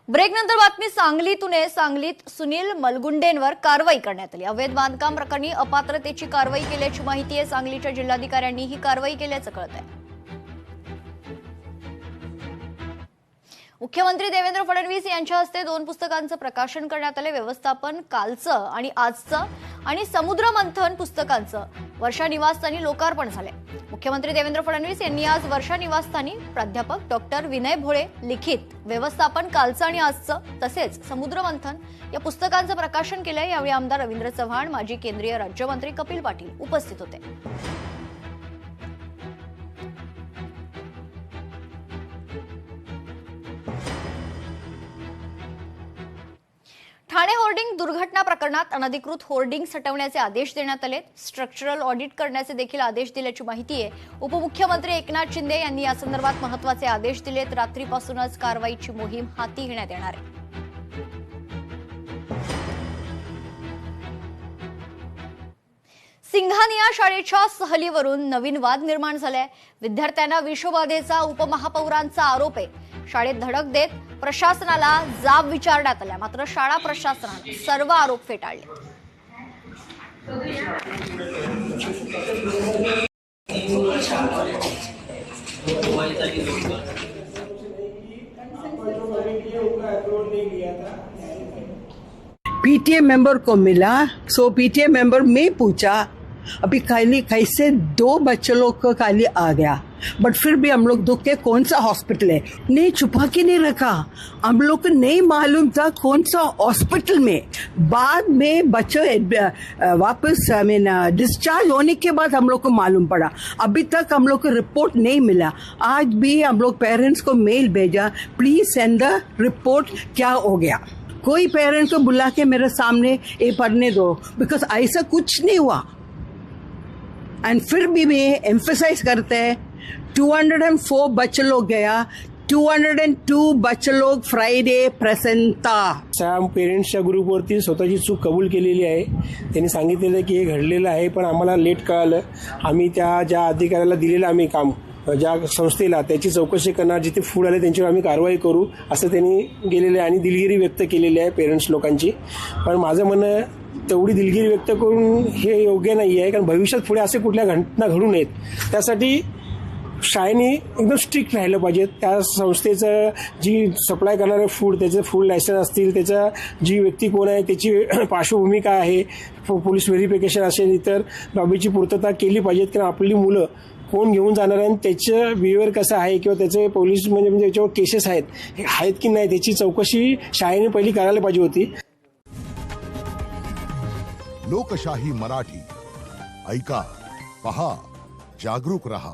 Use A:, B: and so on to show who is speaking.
A: ब्रेकनंतर बातमी सांगलीतून आहे. सांगलीत सुनील मलगुंडेंवर कारवाई करण्यात आली. अवैध बांधकाम प्रकरणी अपात्रतेची कारवाई केल्याची माहिती आहे. सांगलीच्या जिल्हाधिकाऱ्यांनी ही कारवाई केल्याचं कळत आहे. मुख्यमंत्री देवेंद्र फडणवीस यांच्या हस्ते 2 पुस्तकांचं प्रकाशन करण्यात आले. व्यवस्थापन कालचं आणि आजचं आणि समुद्र मंथन पुस्तकांचं वर्षा निवासस्थानी लोकार्पण झाले. मुख्यमंत्री देवेंद्र फडणवीस यांनी आज वर्षा निवासस्थानी प्राध्यापक डॉक्टर विनय भोळे लिखित व्यवस्थापन कालचं आणि आजचं तसेच समुद्र मंथन या पुस्तकांचं प्रकाशन केलंय. यावेळी आमदार रवींद्र चव्हाण, माजी केंद्रीय राज्यमंत्री कपिल पाटील उपस्थित होते. ठाणे होर्डिंग दुर्घटना प्रकरणात अनधिकृत होर्डिंग्स हटवण्याचे आदेश देण्यात आले. स्ट्रक्चरल ऑडिट करण्याचे देखील आदेश दिल्याची माहिती आहे. उपमुख्यमंत्री एकनाथ शिंदे यांनी या संदर्भात महत्त्वाचे आदेश दिलेत. रात्रीपासूनच कारवाईची मोहीम हाती घेण्यात येणार आहे. सिंघानिया शाळेच्या सहलीवरून नवीन वाद निर्माण झालाय. विद्यार्थ्यांना विषबाधेचा उपमहापौरांचा आरोप आहे. शाळेत धडक देत प्रशासनाला जाब विचारण्यात आल्या, मात्र शाळा प्रशासनाने सर्व आरोप फेटाळले.
B: पीटीए मेंबर को मिला, सो पीटीए मेंबर में पूछा, अभी खाली कैसे 2 बच्चे लोग को खाली आ गया, बट फिर भी हम लोग दुख के कौन सा हॉस्पिटल है नहीं छुपा के नहीं रखा. हम लोग को नहीं मालूम था कौन सा हॉस्पिटल में. बाद में बच्चे वापस डिस्चार्ज होने के बाद हम लोग को मालूम पड़ा. अभी तक हम लोग को रिपोर्ट नहीं मिला. आज भी हम लोग पेरेंट्स को मेल भेजा, प्लीज सेंड द रिपोर्ट, क्या हो गया. कोई पेरेंट्स को बुला के मेरे सामने ये पढ़ने दो, बिकॉज ऐसा कुछ नहीं हुआ. एंड फिर भी एम्फेसाइज करते हैं 204 बच्चे लोग गया, 202 बच्चे लोग फ्रायडे प्रेझेंट था.
C: पेरेंट्सच्या ग्रुपवरती स्वतःची चूक कबूल केलेली आहे. त्यांनी सांगितलेलं की हे घडलेलं आहे, पण आम्हाला लेट कळालं. आम्ही ज्या अधिकाऱ्याला दिलेलं आम्ही काम, ज्या संस्थेला त्याची चौकशी करणार, जिथे फूड आले त्यांच्यावर आम्ही कारवाई करू असं त्यांनी गेलेलं आहे आणि दिलगिरी व्यक्त केलेली आहे पेरेंट्स लोकांची. पण माझं म्हणणं, तेवढी दिलगिरी व्यक्त करून हे योग्य नाही आहे, कारण भविष्यात पुढे असे कुठल्या घटना घडू नयेत. त्यासाठी शाळेने एकदम स्ट्रिक्ट राहिलं पाहिजे. त्या संस्थेचं जी सप्लाय करणारे फूड, त्याचे फूड लायसन्स असतील, त्याचा जी व्यक्ती कोण आहे, त्याची पार्श्वभूमी काय आहे, पोलीस व्हेरिफिकेशन असेल, इतर बाबीची पूर्तता केली पाहिजेत. कारण आपली मुलं कोण घेऊन जाणार आहे आणि त्याचं बिहेवियर कसं आहे किंवा त्याचे पोलीस म्हणजे याच्यावर केसेस आहेत की नाही त्याची चौकशी शाळेने पहिली करायला पाहिजे होती.
D: लोकशाही मराठी ऐका, पहा, जागरूक रहा.